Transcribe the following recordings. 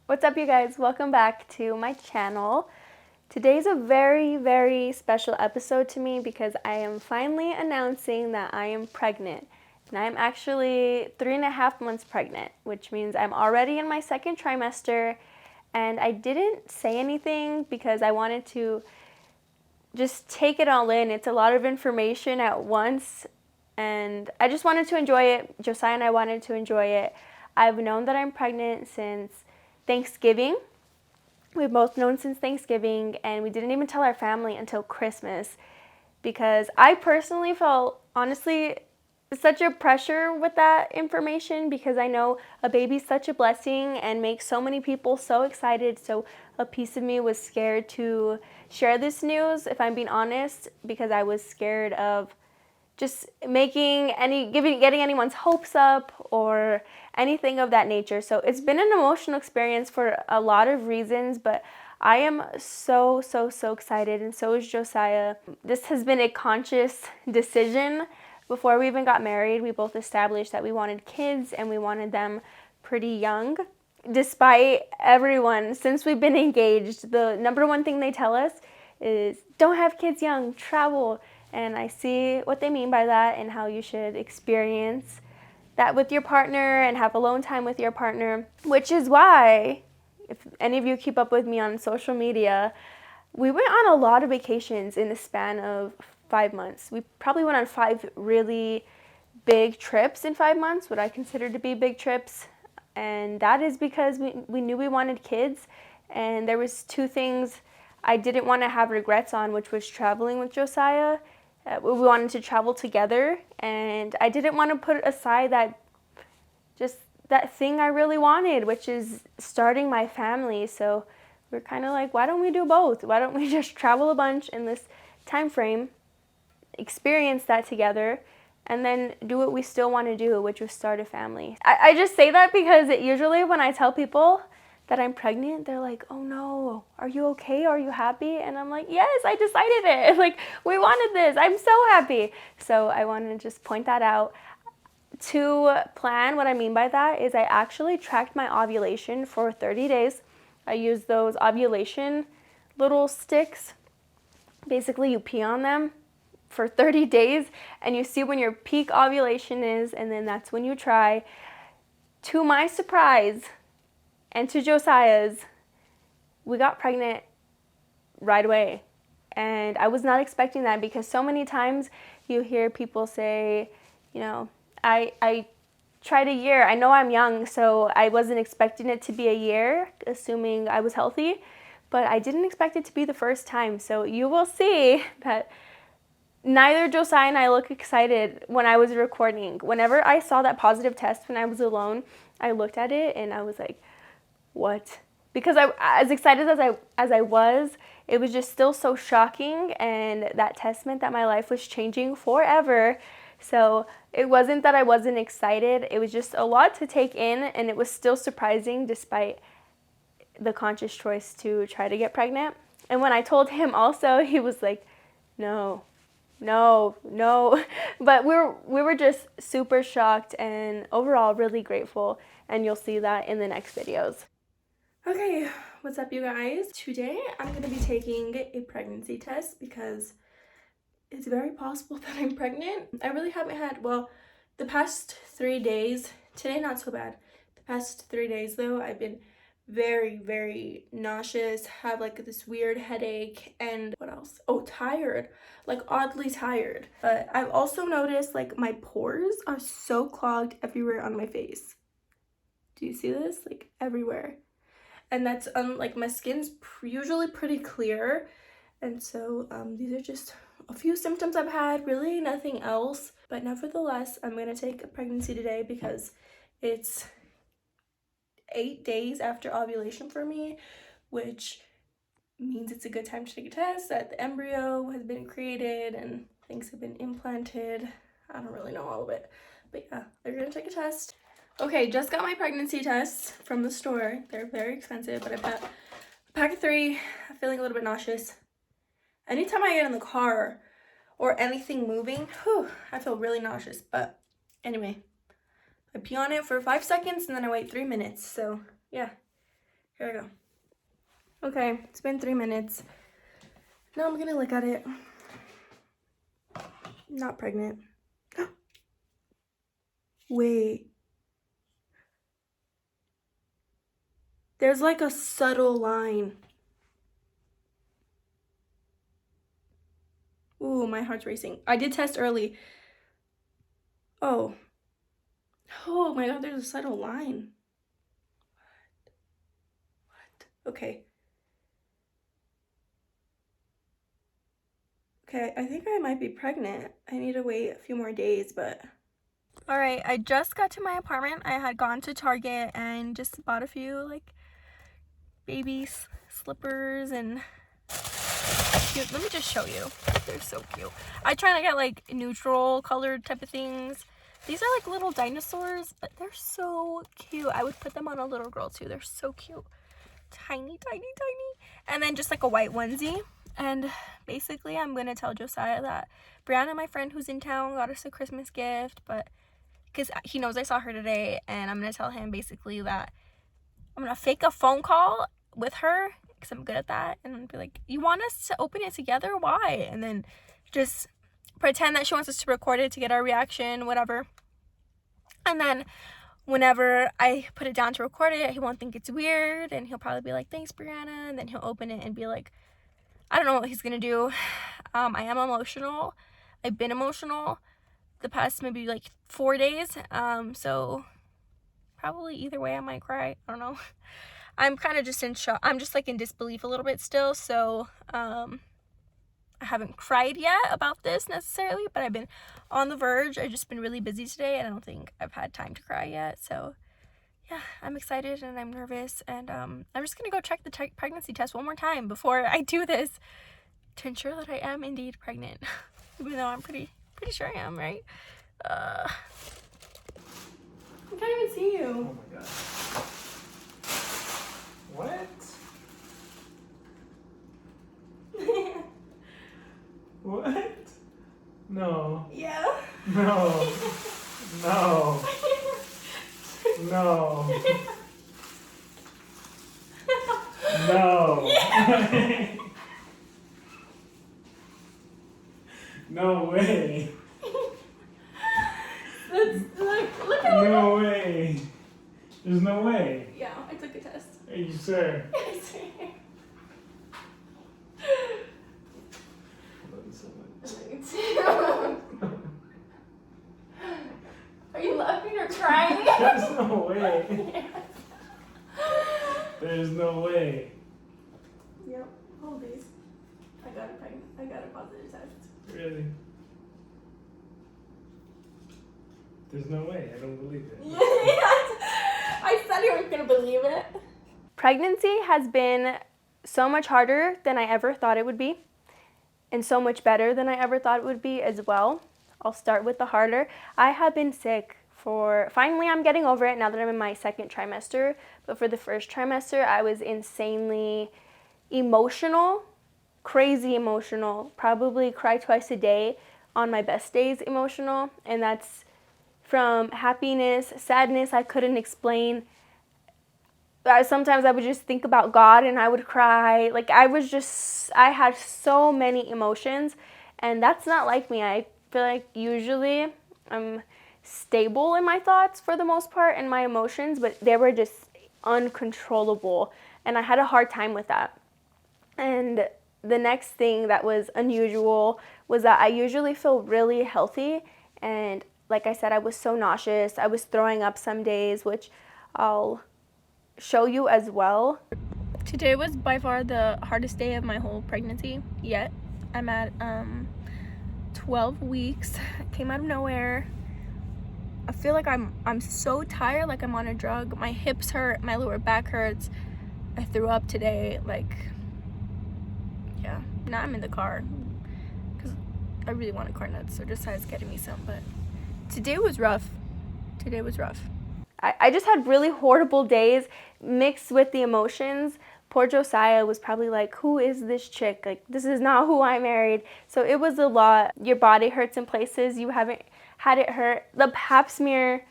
What's up, you guys? Welcome back to my channel. Today's a very, very special episode to me because I am finally announcing that I am pregnant. And I'm actually 3.5 months pregnant, which means I'm already in my second trimester. And I didn't say anything because I wanted to just take it all in. It's a lot of information at once. And I just wanted to enjoy it. Josiah and I wanted to enjoy it. I've known that I'm pregnant since Thanksgiving. We've both known since Thanksgiving, and we didn't even tell our family until Christmas because I personally felt, honestly, such a pressure with that information because I know a baby's such a blessing and makes so many people so excited. So a piece of me was scared to share this news, if I'm being honest, because I was scared of just getting anyone's hopes up or anything of that nature. So it's been an emotional experience for a lot of reasons, but I am so excited, and so is Josiah. This has been a conscious decision. Before we even got married, we both established that we wanted kids and we wanted them pretty young. Despite everyone, since we've been engaged, the number one thing they tell us is don't have kids young, travel. And I see what they mean by that and how you should experience that with your partner and have alone time with your partner, which is why, if any of you keep up with me on social media, we went on a lot of vacations in the span of 5 months. We probably went on 5 really big trips in 5 months, what I consider to be big trips. And that is because we knew we wanted kids, and there was 2 things I didn't want to have regrets on, which was traveling with Josiah. We wanted to travel together, and I didn't want to put aside that thing I really wanted, which is starting my family. So we're kind of like, why don't we do both? Why don't we just travel a bunch in this time frame, experience that together, and then do what we still want to do, which was start a family. I just say that because usually when I tell people that I'm pregnant, they're like, oh no, are you okay? Are you happy? And I'm like, yes, I decided it. Like, we wanted this. I'm so happy. So I want to just point that out. To plan, what I mean by that is I actually tracked my ovulation for 30 days. I used those ovulation little sticks. Basically, you pee on them for 30 days and you see when your peak ovulation is, and then that's when you try. To my surprise, and to Josiah's, we got pregnant right away. And I was not expecting that because so many times you hear people say, I tried a year. I know I'm young, so I wasn't expecting it to be a year, assuming I was healthy. But I didn't expect it to be the first time. So you will see that neither Josiah and I look excited when I was recording. Whenever I saw that positive test when I was alone, I looked at it and I was like, what? Because as excited as I was, it was just still so shocking, and that test meant that my life was changing forever. So it wasn't that I wasn't excited, it was just a lot to take in, and it was still surprising despite the conscious choice to try to get pregnant. And when I told him also, he was like, no. But we were just super shocked and overall really grateful, and you'll see that in the next videos. Okay, what's up, you guys? Today I'm gonna be taking a pregnancy test because it's very possible that I'm pregnant. I really haven't had, well, the past 3 days, today not so bad. The past 3 days though, I've been very nauseous, have like this weird headache, and what else? Oh, tired, like oddly tired. But I've also noticed like my pores are so clogged everywhere on my face. Do you see this? Like everywhere. And that's like my skin's usually pretty clear, and so these are just a few symptoms I've had, really nothing else. But nevertheless, I'm gonna take a pregnancy today because it's 8 days after ovulation for me, which means it's a good time to take a test, that the embryo has been created and things have been implanted. I don't really know all of it, but yeah, they're gonna take a test. Okay, just got my pregnancy tests from the store. They're very expensive, but I bought a pack of 3. I'm feeling a little bit nauseous. Anytime I get in the car or anything moving, I feel really nauseous. But anyway, I pee on it for 5 seconds and then I wait 3 minutes. So yeah, Here I go. Okay, it's been 3 minutes. Now I'm gonna look at it. Not pregnant. Wait. There's like a subtle line. Ooh, my heart's racing. I did test early. Oh. Oh my god, there's a subtle line. What? Okay. Okay, I think I might be pregnant. I need to wait a few more days, but... Alright, I just got to my apartment. I had gone to Target and just bought a few, like, baby slippers and... Cute. Let me just show you. They're so cute. I try to get, like, neutral colored type of things. These are, like, little dinosaurs, but they're so cute. I would put them on a little girl, too. They're so cute. Tiny, tiny, tiny. And then just, like, a white onesie. And basically, I'm going to tell Josiah that Brianna, my friend who's in town, got us a Christmas gift, but because he knows I saw her today, and I'm going to tell him basically that I'm going to fake a phone call with her, because I'm good at that, and be like, you want us to open it together? Why? And then just pretend that she wants us to record it to get our reaction, whatever. And then whenever I put it down to record it, he won't think it's weird, and he'll probably be like, thanks, Brianna, and then he'll open it and be like, I don't know what he's gonna do. I am emotional. I've been emotional the past maybe like 4 days. So probably either way I might cry. I don't know. I'm kind of just in shock. I'm just like in disbelief a little bit still. So I haven't cried yet about this necessarily, but I've been on the verge. I've just been really busy today, and I don't think I've had time to cry yet. So yeah, I'm excited and I'm nervous, and I'm just gonna go check the pregnancy test one more time before I do this to ensure that I am indeed pregnant. Even though I'm pretty sure I am, right? I can't even see you. Oh my god. What? What? No. Yeah. No. No. No. No. No way. Look at No way. There's no way. Yeah, I took a test. Are you sure? I swear. I love you so much. Me too. Are you laughing or crying? There's no way. There's no way. Yep. Hold these. I got a positive test. Really? There's no way. I don't believe it. I said you weren't gonna believe it. Pregnancy has been so much harder than I ever thought it would be, and so much better than I ever thought it would be as well. I'll start with the harder. I have been sick finally I'm getting over it now that I'm in my second trimester, but for the first trimester I was insanely emotional, crazy emotional, probably cry twice a day on my best days emotional, and that's from happiness, sadness I couldn't explain. Sometimes I would just think about God and I would cry. Like I had so many emotions, and that's not like me. I feel like usually I'm stable in my thoughts for the most part and my emotions, but they were just uncontrollable, and I had a hard time with that. And the next thing that was unusual was that I usually feel really healthy, and like I said, I was so nauseous. I was throwing up some days, which I'll show you as well. Today was by far the hardest day of my whole pregnancy yet. I'm at 12 weeks. Came out of nowhere. I feel like I'm so tired, like I'm on a drug. My hips hurt, my lower back hurts. I threw up today, like, yeah. Now I'm in the car because I really wanted corn nuts, so Josiah's getting me some, but today was rough. I just had really horrible days mixed with the emotions. Poor Josiah was probably like, who is this chick? Like, this is not who I married. So it was a lot. Your body hurts in places you haven't had it hurt. The pap smear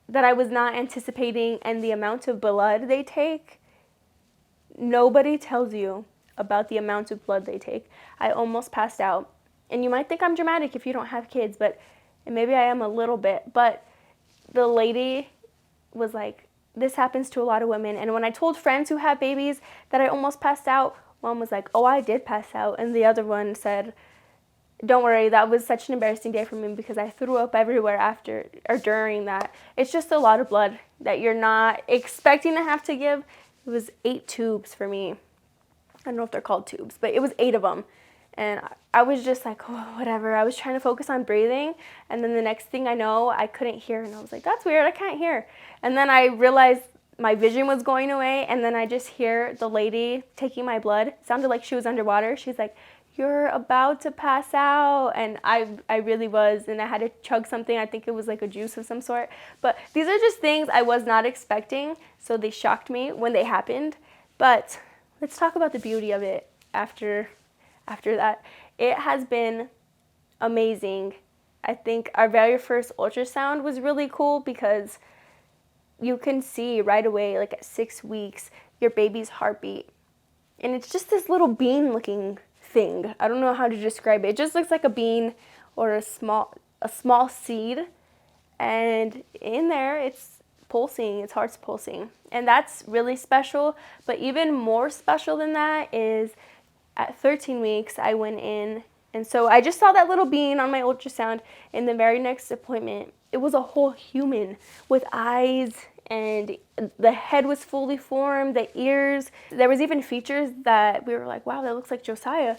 that I was not anticipating, and the amount of blood they take Nobody tells you about the amount of blood they take. I almost passed out. And you might think I'm dramatic if you don't have kids, but and maybe I am a little bit. But the lady was like, this happens to a lot of women. And when I told friends who have babies that I almost passed out, one was like, oh, I did pass out. And the other one said, don't worry, that was such an embarrassing day for me because I threw up everywhere after or during that. It's just a lot of blood that you're not expecting to have to give. It was 8 tubes for me. I don't know if they're called tubes, but it was 8 of them. And I was just like, oh, whatever. I was trying to focus on breathing. And then the next thing I know, I couldn't hear. And I was like, that's weird. I can't hear. And then I realized my vision was going away. And then I just hear the lady taking my blood. It sounded like she was underwater. She's like, you're about to pass out. And I really was. And I had to chug something. I think it was like a juice of some sort. But these are just things I was not expecting. So they shocked me when they happened. But let's talk about the beauty of it after that. It has been amazing. I think our very first ultrasound was really cool because you can see right away, like at 6 weeks, your baby's heartbeat. And it's just this little bean looking thing. I don't know how to describe it. It just looks like a bean or a small seed. And in there, it's pulsing, its heart's pulsing. And that's really special. But even more special than that is at 13 weeks, I went in. And so I just saw that little bean on my ultrasound. In the very next appointment, it was a whole human with eyes, and the head was fully formed, the ears. There was even features that we were like, wow, that looks like Josiah.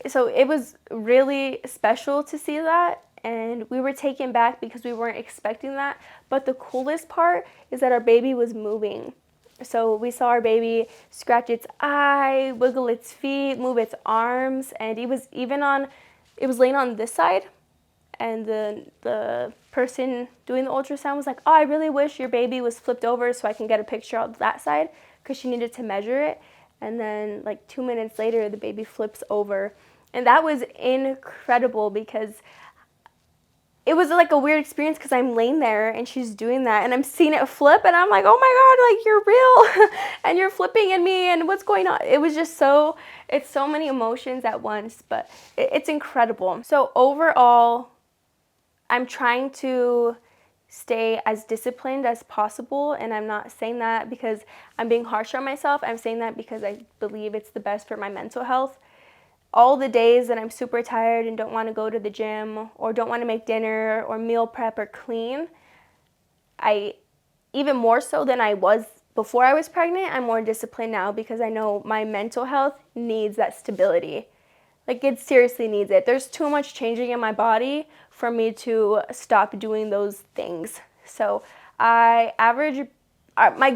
So it was really special to see that. And we were taken back because we weren't expecting that. But the coolest part is that our baby was moving. So we saw our baby scratch its eye, wiggle its feet, move its arms, and it was laying on this side. And the person doing the ultrasound was like, oh, I really wish your baby was flipped over so I can get a picture of that side, because she needed to measure it. And then like 2 minutes later, the baby flips over. And that was incredible because it was like a weird experience because I'm laying there and she's doing that and I'm seeing it flip and I'm like, oh my God, like you're real and you're flipping in me and what's going on? It was just it's so many emotions at once, but it's incredible. So overall, I'm trying to stay as disciplined as possible, and I'm not saying that because I'm being harsh on myself. I'm saying that because I believe it's the best for my mental health. All the days that I'm super tired and don't want to go to the gym or don't want to make dinner or meal prep or clean, I, even more so than I was before I was pregnant, I'm more disciplined now because I know my mental health needs that stability. Like it seriously needs it. There's too much changing in my body for me to stop doing those things. So my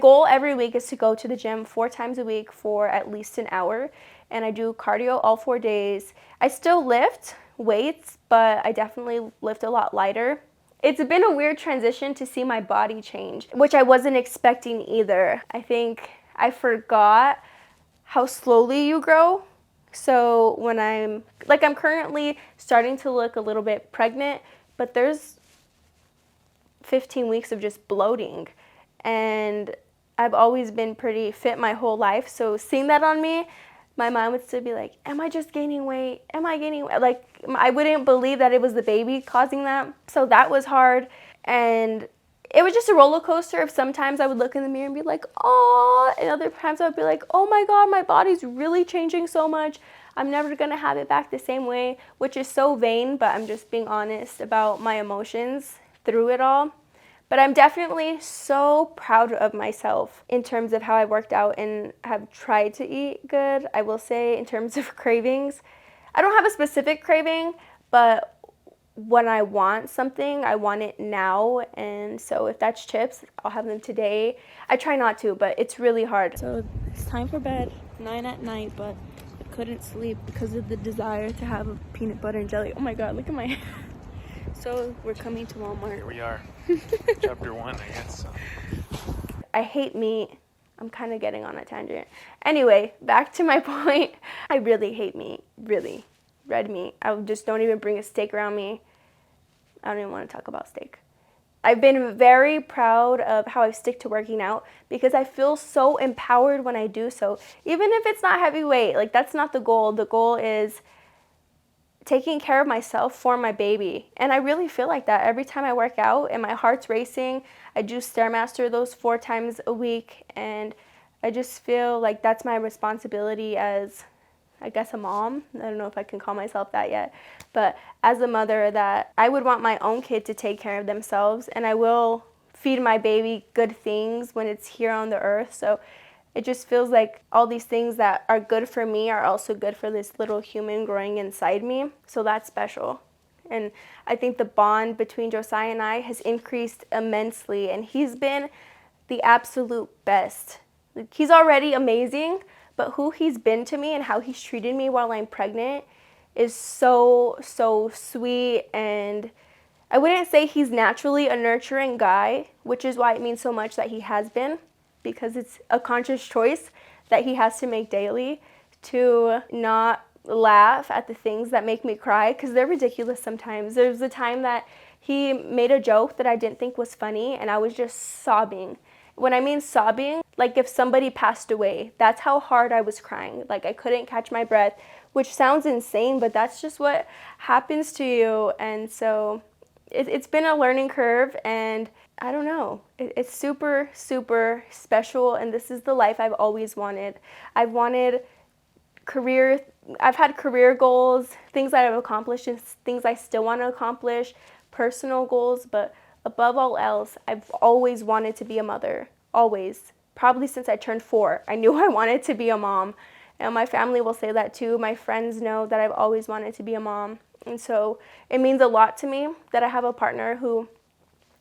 goal every week is to go to the gym 4 times a week for at least an hour. And I do cardio all 4 days. I still lift weights, but I definitely lift a lot lighter. It's been a weird transition to see my body change, which I wasn't expecting either. I think I forgot how slowly you grow. So when I'm currently starting to look a little bit pregnant, but there's 15 weeks of just bloating. And I've always been pretty fit my whole life. So seeing that on me, my mom would still be like, am I just gaining weight? Am I gaining weight? Like, I wouldn't believe that it was the baby causing that. So that was hard. And it was just a roller coaster of sometimes I would look in the mirror and be like, oh, and other times I would be like, oh my God, my body's really changing so much. I'm never going to have it back the same way, which is so vain, but I'm just being honest about my emotions through it all. But I'm definitely so proud of myself in terms of how I worked out and have tried to eat good. I will say in terms of cravings, I don't have a specific craving, but when I want something, I want it now. And so if that's chips, I'll have them today. I try not to, but it's really hard. So it's time for bed, 9 at night, but I couldn't sleep because of the desire to have a peanut butter and jelly. Oh my God, look at my... So we're coming to Walmart. Here we are. Chapter 1, I guess. So. I hate meat. I'm kind of getting on a tangent. Anyway, back to my point. I really hate meat. Really. Red meat. I just don't even bring a steak around me. I don't even want to talk about steak. I've been very proud of how I stick to working out because I feel so empowered when I do so. Even if it's not heavyweight, like that's not the goal. The goal is taking care of myself for my baby. And I really feel like that every time I work out and my heart's racing. I do Stairmaster those 4 times a week, and I just feel like that's my responsibility as, I guess, a mom. I don't know if I can call myself that yet, but as a mother, that I would want my own kid to take care of themselves, and I will feed my baby good things when it's here on the earth. So it just feels like all these things that are good for me are also good for this little human growing inside me. So that's special. And I think the bond between Josiah and I has increased immensely, and he's been the absolute best. Like, he's already amazing, but who he's been to me and how he's treated me while I'm pregnant is so, so sweet. And I wouldn't say he's naturally a nurturing guy, which is why it means so much that he has been, because it's a conscious choice that he has to make daily to not laugh at the things that make me cry, because they're ridiculous sometimes. There's a time that he made a joke that I didn't think was funny, and I was just sobbing. When I mean sobbing, like if somebody passed away, that's how hard I was crying. Like I couldn't catch my breath, which sounds insane, but that's just what happens to you. And so it's been a learning curve, and I don't know. It's super, super special, and this is the life I've always wanted. I've had career goals, things that I've accomplished and things I still want to accomplish, personal goals, but above all else, I've always wanted to be a mother. Always. Probably since I turned 4, I knew I wanted to be a mom. And my family will say that too. My friends know that I've always wanted to be a mom. And so it means a lot to me that I have a partner who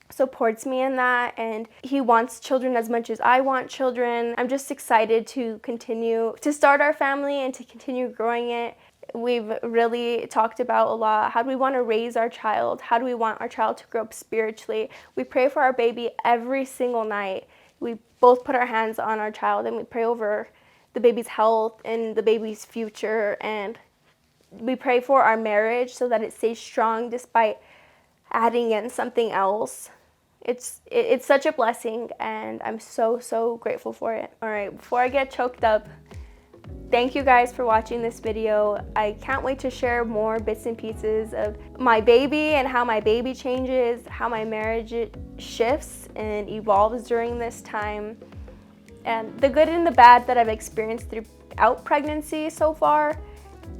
supports me in that, and he wants children as much as I want children. I'm just excited to continue to start our family and to continue growing it. We've really talked about a lot. How do we want to raise our child? How do we want our child to grow up spiritually? We pray for our baby every single night. We both put our hands on our child and we pray over the baby's health and the baby's future, and we pray for our marriage so that it stays strong despite adding in something else. It's such a blessing, and I'm so, so grateful for it. All right, before I get choked up, thank you guys for watching this video. I can't wait to share more bits and pieces of my baby and how my baby changes, how my marriage shifts and evolves during this time, and the good and the bad that I've experienced throughout pregnancy so far.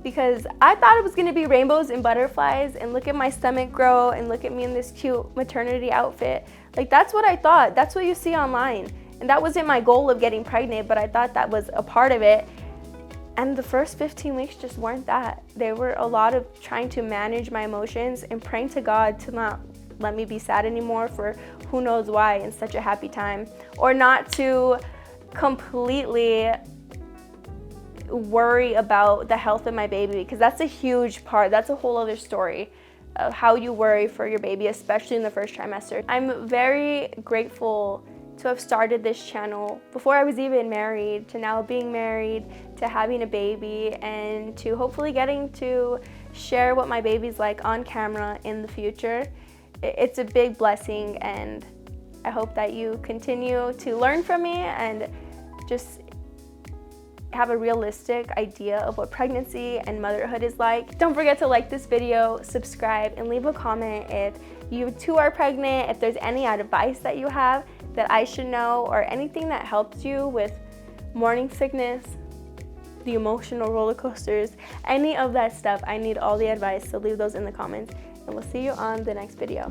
Because I thought it was going to be rainbows and butterflies, and look at my stomach grow and look at me in this cute maternity outfit. Like, that's what I thought. That's what you see online. And that wasn't my goal of getting pregnant, but I thought that was a part of it. And the first 15 weeks just weren't that. They were a lot of trying to manage my emotions and praying to God to not let me be sad anymore for who knows why in such a happy time, or not to completely worry about the health of my baby, because that's a huge part. That's a whole other story of how you worry for your baby, especially in the first trimester. I'm very grateful to have started this channel before I was even married, to now being married, to having a baby, and to hopefully getting to share what my baby's like on camera in the future. It's a big blessing, and I hope that you continue to learn from me and just have a realistic idea of what pregnancy and motherhood is like. Don't forget to like this video, subscribe, and leave a comment if you too are pregnant, if there's any advice that you have that I should know, or anything that helps you with morning sickness, the emotional roller coasters, any of that stuff. I need all the advice, so leave those in the comments, and we'll see you on the next video.